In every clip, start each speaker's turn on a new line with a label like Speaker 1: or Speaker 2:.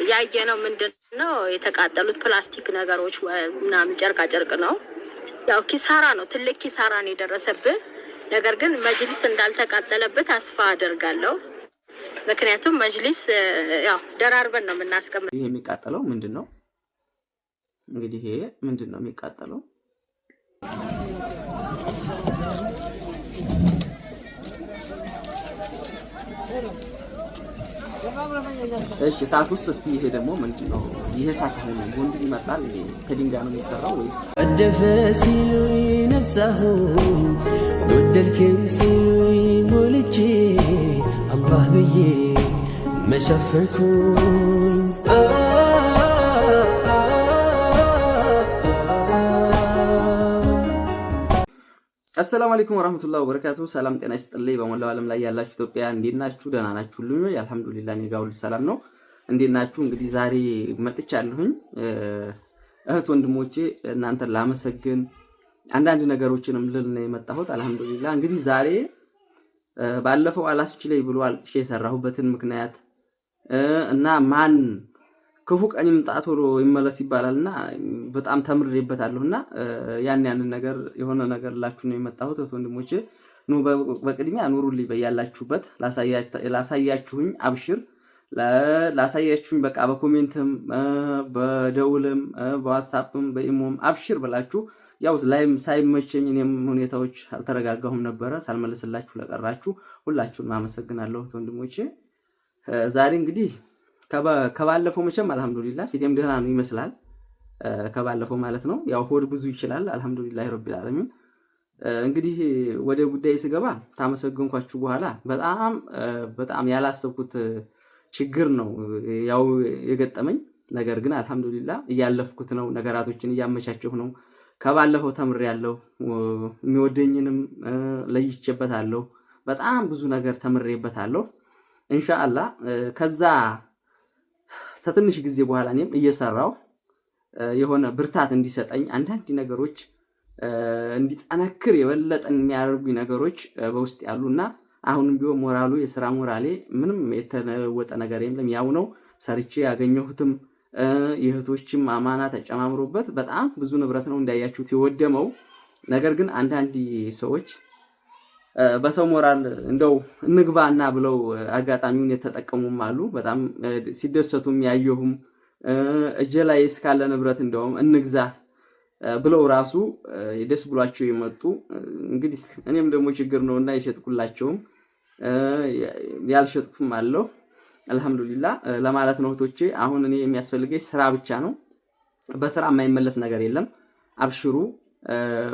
Speaker 1: ያየነው ምንድነው የተቃጠሉት ፕላስቲክ ነገሮች ምናምን ጨርቃ ጨርቅ ነው። ያው ኪሳራ ነው፣ ትልቅ ኪሳራ ነው የደረሰብን። ነገር ግን መጅሊስ እንዳልተቃጠለበት አስፋ አደርጋለሁ። ምክንያቱም መጅሊስ ያው ደራርበን ነው የምናስቀምጠው።
Speaker 2: ይሄ የሚቃጠለው ምንድነው? እንግዲህ ይሄ ምንድነው የሚቃጠለው? እሺ እሳት ውስጥ እስቲ ይሄ ደግሞ ምንድነው? ይሄ እሳት ሆነ ወንድ ይመጣል እንዴ? ከድንጋይ ነው የሚሰራው ወይስ?
Speaker 3: ቀደፈ ሲሉኝ ነጻሁ ጎደልከኝ ሲሉኝ ሞልቼ አላህ ብዬ መሸፈንኩኝ።
Speaker 2: አሰላሙ አለይኩም ወራህመቱላሂ ወበረካቱ። ሰላም ጤና ይስጥልኝ። በመላው ዓለም ላይ ያላችሁ ኢትዮጵያ እንዴት ናችሁ? ደህና ናችሁልኝ? አልሐምዱሊላህ እኔ ጋር ሁሉ ሰላም ነው። እንዴት ናችሁ? እንግዲህ ዛሬ መጥቻለሁኝ እህት ወንድሞቼ እናንተን ላመሰግን አንዳንድ ነገሮችንም ልል ነው የመጣሁት። አልሐምዱሊላህ እንግዲህ ዛሬ ባለፈው አላስችለኝ ብሎ አልቅሼ የሰራሁበትን ምክንያት እና ማን ክፉ ቀን ይምጣ ቶሎ ይመለስ ይባላልና በጣም ተምሬበታለሁና ያንን ነገር የሆነ ነገር ላችሁ ነው የመጣሁት። ወንድሞቼ ኑ በቅድሚያ ኑሩልኝ በያላችሁበት ላሳያችሁኝ አብሽር ላሳያችሁኝ በቃ በኮሜንትም በደውልም በዋትስአፕም በኢሞም አብሽር ብላችሁ ያው ላይም ሳይመቸኝ እኔም ሁኔታዎች አልተረጋጋሁም ነበረ ሳልመልስላችሁ ለቀራችሁ ሁላችሁንም አመሰግናለሁ ወንድሞቼ። ዛሬ እንግዲህ ከባለፈው መቼም አልሐምዱሊላህ ፊቴም ደህና ነው ይመስላል። ከባለፈው ማለት ነው። ያው ሆድ ብዙ ይችላል። አልሐምዱሊላህ ረቢል ዓለሚን። እንግዲህ ወደ ጉዳይ ስገባ ታመሰግንኳችሁ በኋላ በጣም ያላሰብኩት ችግር ነው ያው የገጠመኝ። ነገር ግን አልሐምዱሊላህ እያለፍኩት ነው፣ ነገራቶችን እያመቻቸሁ ነው። ከባለፈው ተምሬያለሁ፣ የሚወደኝንም ለይቼበታለሁ፣ በጣም ብዙ ነገር ተምሬበታለሁ። ኢንሻአላህ ከዛ ከትንሽ ጊዜ በኋላ እኔም እየሰራው የሆነ ብርታት እንዲሰጠኝ አንዳንድ ነገሮች እንዲጠነክር የበለጠን የሚያደርጉ ነገሮች በውስጥ ያሉና አሁንም ቢሆን ሞራሉ የሥራ ሞራሌ ምንም የተለወጠ ነገር የለም። ያው ነው ሰርቼ ያገኘሁትም የእህቶችም አማና ተጨማምሮበት በጣም ብዙ ንብረት ነው እንዳያችሁት የወደመው። ነገር ግን አንዳንድ ሰዎች በሰው ሞራል እንደው እንግባና ብለው አጋጣሚውን የተጠቀሙም አሉ። በጣም ሲደሰቱም ያየሁም እጄ ላይ እስካለ ንብረት እንደውም እንግዛ ብለው ራሱ ደስ ብሏቸው የመጡ እንግዲህ እኔም ደግሞ ችግር ነውና የሸጥኩላቸውም ያልሸጥኩም አለው። አልሐምዱሊላህ ለማለት ነው እህቶቼ። አሁን እኔ የሚያስፈልገኝ ስራ ብቻ ነው። በስራ የማይመለስ ነገር የለም። አብሽሩ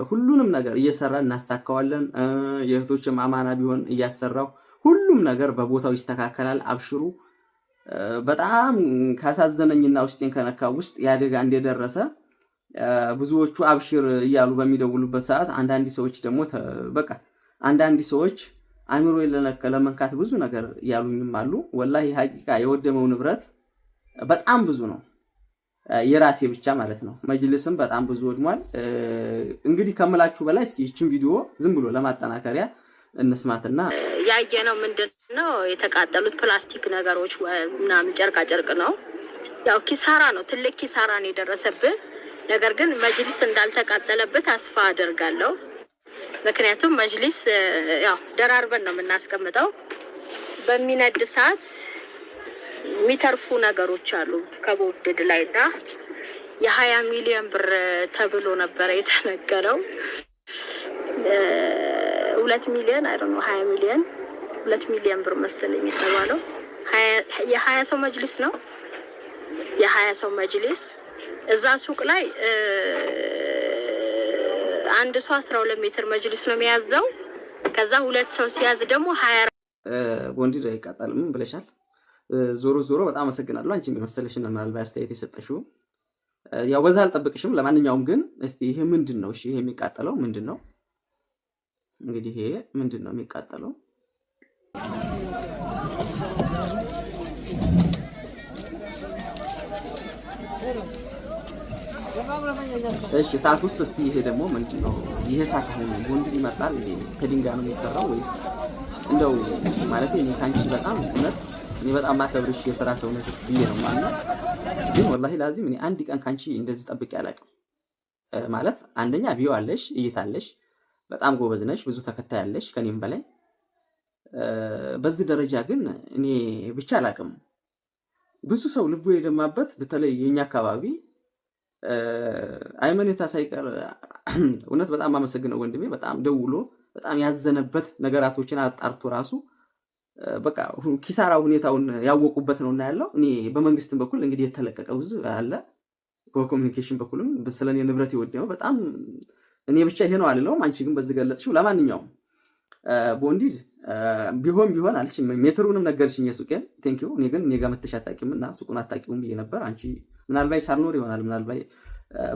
Speaker 2: ሁሉንም ነገር እየሰራን እናሳካዋለን። የእህቶችም አማና ቢሆን እያሰራው ሁሉም ነገር በቦታው ይስተካከላል። አብሽሩ። በጣም ካሳዘነኝና ውስጤን ከነካው ውስጥ ያደጋ እንደደረሰ ብዙዎቹ አብሽር እያሉ በሚደውሉበት ሰዓት አንዳንድ ሰዎች ደግሞ በቃ አንዳንድ ሰዎች አእምሮ ለመንካት ብዙ ነገር ያሉኝም አሉ። ወላሂ ሐቂቃ የወደመው ንብረት በጣም ብዙ ነው፣ የራሴ ብቻ ማለት ነው። መጅልስም በጣም ብዙ ወድሟል። እንግዲህ ከመላችሁ በላይ እስኪ እቺን ቪዲዮ ዝም ብሎ ለማጠናከሪያ እንስማትና
Speaker 1: ያየነው ምንድነው የተቃጠሉት ፕላስቲክ ነገሮች ምናምን ጨርቃ ጨርቅ ነው። ያው ኪሳራ ነው፣ ትልቅ ኪሳራ ነው የደረሰብን። ነገር ግን መጅሊስ እንዳልተቃጠለበት አስፋ አደርጋለሁ። ምክንያቱም መጅሊስ ያው ደራርበን ነው የምናስቀምጠው። በሚነድ ሰዓት የሚተርፉ ነገሮች አሉ ከቦርድ ላይና የ20 ሚሊዮን ብር ተብሎ ነበር የተነገረው። 2 ሚሊዮን አይ ዶንት ኖ 20 ሚሊዮን 2 ሚሊዮን ብር መሰለኝ የተባለው። የ20 ሰው መጅሊስ ነው፣ የ20 ሰው መጅሊስ። እዛ ሱቅ ላይ አንድ ሰው 12 ሜትር መጅሊስ ነው የሚያዘው። ከዛ ሁለት ሰው ሲያዝ ደግሞ 20
Speaker 2: ወንድ ላይ ይቃጠልም ብለሻል። ዞሮ ዞሮ በጣም አመሰግናለሁ። አንቺም የመሰለሽና ምናልባት አስተያየት የሰጠሽው ያው በዛ አልጠብቅሽም። ለማንኛውም ግን እስቲ ይሄ ምንድነው? እሺ ይሄ የሚቃጠለው ምንድነው? እንግዲህ ይሄ ምንድነው የሚቃጠለው? እሺ እሳት ውስጥ እስቲ ይሄ ደግሞ ምንድነው? ይሄ እሳት ሆነ ወንድ ይመጣል እንዴ? ከድንጋይ ነው የሚሰራው ወይስ እንደው ማለት እኔ ካንቺ በጣም እውነት እኔ በጣም ማከብርሽ የሥራ ሰው ነሽ ብዬ ነው ማለት። ግን ወላሂ ላዚም እኔ አንድ ቀን ካንቺ እንደዚህ ጠብቄ አላውቅም። ማለት አንደኛ ቪው አለሽ፣ እይታ አለሽ፣ በጣም ጎበዝ ነሽ፣ ብዙ ተከታይ አለሽ ከኔም በላይ። በዚህ ደረጃ ግን እኔ ብቻ አላውቅም። ብዙ ሰው ልቡ የደማበት በተለይ የኛ አካባቢ አይመኔታ ሳይቀር እውነት በጣም አመሰግነው ወንድሜ በጣም ደውሎ በጣም ያዘነበት ነገራቶችን አጣርቶ ራሱ በቃ ኪሳራ ሁኔታውን ያወቁበት ነውና ያለው። እኔ በመንግስትም በኩል እንግዲህ የተለቀቀ ብዙ አለ፣ በኮሙኒኬሽን በኩልም ስለኔ ንብረት ይወደው በጣም እኔ ብቻ ይሄ ነው አልለውም። አንቺ ግን በዚህ ገለጽሽው። ለማንኛውም ቦንዲድ ቢሆን አልሽ ሜትሩንም ነገርሽኝ የሱቄን ቴንኪው። እኔ ግን እኔ ጋር መተሽ አታውቂምና ሱቁን አታውቂውም ብዬ ነበር። አንቺ ምናልባት ሳልኖር ይሆናል ምናልባት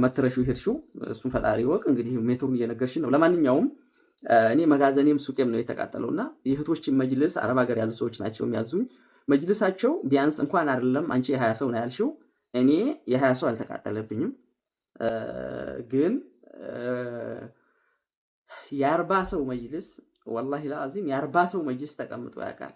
Speaker 2: መተረሽው ይሄድሽው፣ እሱን ፈጣሪ ወቅ። እንግዲህ ሜትሩን እየነገርሽኝ ነው። ለማንኛውም እኔ መጋዘኔም ሱቄም ነው የተቃጠለውና የእህቶችን መጅልስ አረብ ሀገር ያሉ ሰዎች ናቸው የሚያዙኝ። መጅልሳቸው ቢያንስ እንኳን አይደለም አንቺ የ20 ሰው ነው ያልሽው፣ እኔ የ20 ሰው አልተቃጠለብኝም። ግን የ40 ሰው መጅልስ ወላሂ ላዚም የ40 ሰው መጅልስ ተቀምጦ ያውቃል።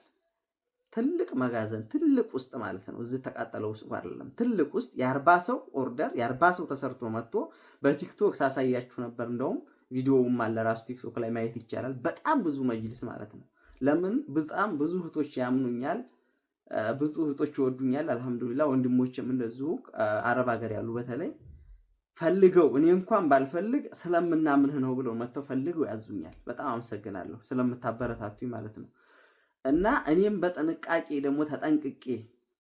Speaker 2: ትልቅ መጋዘን ትልቅ ውስጥ ማለት ነው። እዚህ ተቃጠለው ውስጥ አይደለም፣ ትልቅ ውስጥ የ40 ሰው ኦርደር የ40 ሰው ተሰርቶ መጥቶ በቲክቶክ ሳሳያችሁ ነበር። እንደውም ቪዲዮውም አለ ራሱ ቲክቶክ ላይ ማየት ይቻላል። በጣም ብዙ መጅልስ ማለት ነው። ለምን በጣም ብዙ እህቶች ያምኑኛል፣ ብዙ እህቶች ይወዱኛል። አልহামዱሊላህ ወንድሞችም እንደዚሁ አረብ ሀገር ያሉ በተለይ ፈልገው እኔ እንኳን ባልፈልግ ስለምናምንህ ነው ብለው መተው ፈልገው ያዙኛል። በጣም አመሰግናለሁ ስለምታበረታቱኝ ማለት ነው። እና እኔም በጥንቃቄ ደግሞ ተጠንቅቄ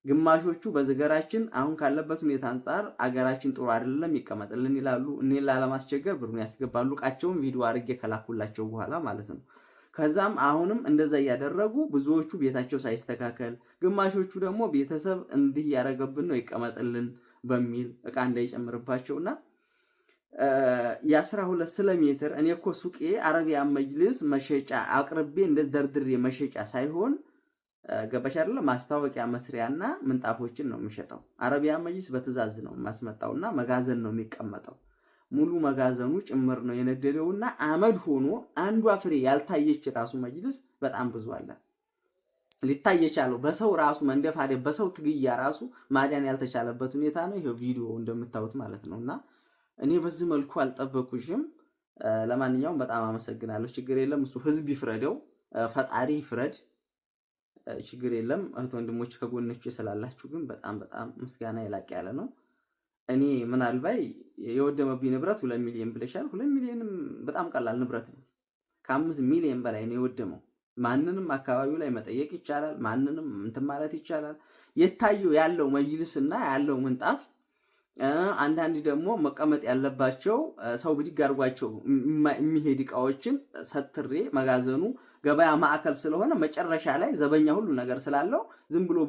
Speaker 2: ግማሾቹ በዘገራችን አሁን ካለበት ሁኔታ አንፃር አገራችን ጥሩ አይደለም ይቀመጥልን ይላሉ። እኔን ላለማስቸገር ብሩን ያስገባሉ። ቃቸውን ቪዲዮ አድርጌ ከላኩላቸው በኋላ ማለት ነው። ከዛም አሁንም እንደዛ እያደረጉ ብዙዎቹ ቤታቸው ሳይስተካከል፣ ግማሾቹ ደግሞ ቤተሰብ እንዲህ ያደረገብን ነው ይቀመጥልን በሚል እቃ እንዳይጨምርባቸውና የ12 ስለ ሜትር እኔ እኮ ሱቄ አረቢያን መጅልስ መሸጫ አቅርቤ እንደዚህ ደርድሬ መሸጫ ሳይሆን ገባሽ አይደለ ማስታወቂያ መስሪያና ምንጣፎችን ነው የሚሸጠው። አረቢያን መጅልስ በትዕዛዝ ነው ማስመጣውና መጋዘን ነው የሚቀመጠው። ሙሉ መጋዘኑ ጭምር ነው የነደደውና አመድ ሆኖ አንዷ ፍሬ ያልታየች ራሱ መጅልስ በጣም ብዙ አለ። ሊታየቻለው በሰው ራሱ መንደፋደ በሰው ትግያ ራሱ ማዳን ያልተቻለበት ሁኔታ ነው። ይሄ ቪዲዮ እንደምታዩት ማለት ነውና እኔ በዚህ መልኩ አልጠበቁሽም። ለማንኛውም በጣም አመሰግናለሁ። ችግር የለም እሱ ህዝብ ይፍረደው፣ ፈጣሪ ይፍረድ። ችግር የለም እህት ወንድሞች ከጎንነች ስላላችሁ ግን በጣም በጣም ምስጋና ይላቅ ያለ ነው። እኔ ምናልባት የወደመብኝ ንብረት 2 ሚሊዮን ብለሻል። 2 ሚሊዮንም በጣም ቀላል ንብረት ነው። ከ5 ሚሊዮን በላይ ነው የወደመው። ማንንም አካባቢው ላይ መጠየቅ ይቻላል። ማንንም እንትን ማለት ይቻላል። የታየው ያለው መጅልስና ያለው ምንጣፍ አንዳንድ ደግሞ መቀመጥ ያለባቸው ሰው ብድግ አድርጓቸው የሚሄድ እቃዎችን ሰትሬ መጋዘኑ ገበያ ማዕከል ስለሆነ መጨረሻ ላይ ዘበኛ ሁሉ ነገር ስላለው ዝም ብሎ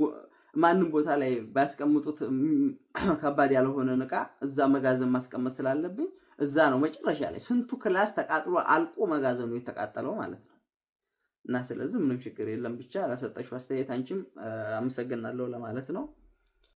Speaker 2: ማንም ቦታ ላይ ባያስቀምጡት ከባድ ያልሆነ እቃ እዛ መጋዘን ማስቀመጥ ስላለብኝ እዛ ነው መጨረሻ ላይ ስንቱ ክላስ ተቃጥሎ አልቆ መጋዘኑ የተቃጠለው ማለት ነው። እና ስለዚህ ምንም ችግር የለም። ብቻ ለሰጠሽው አስተያየት አንቺም አመሰግናለሁ ለማለት ነው።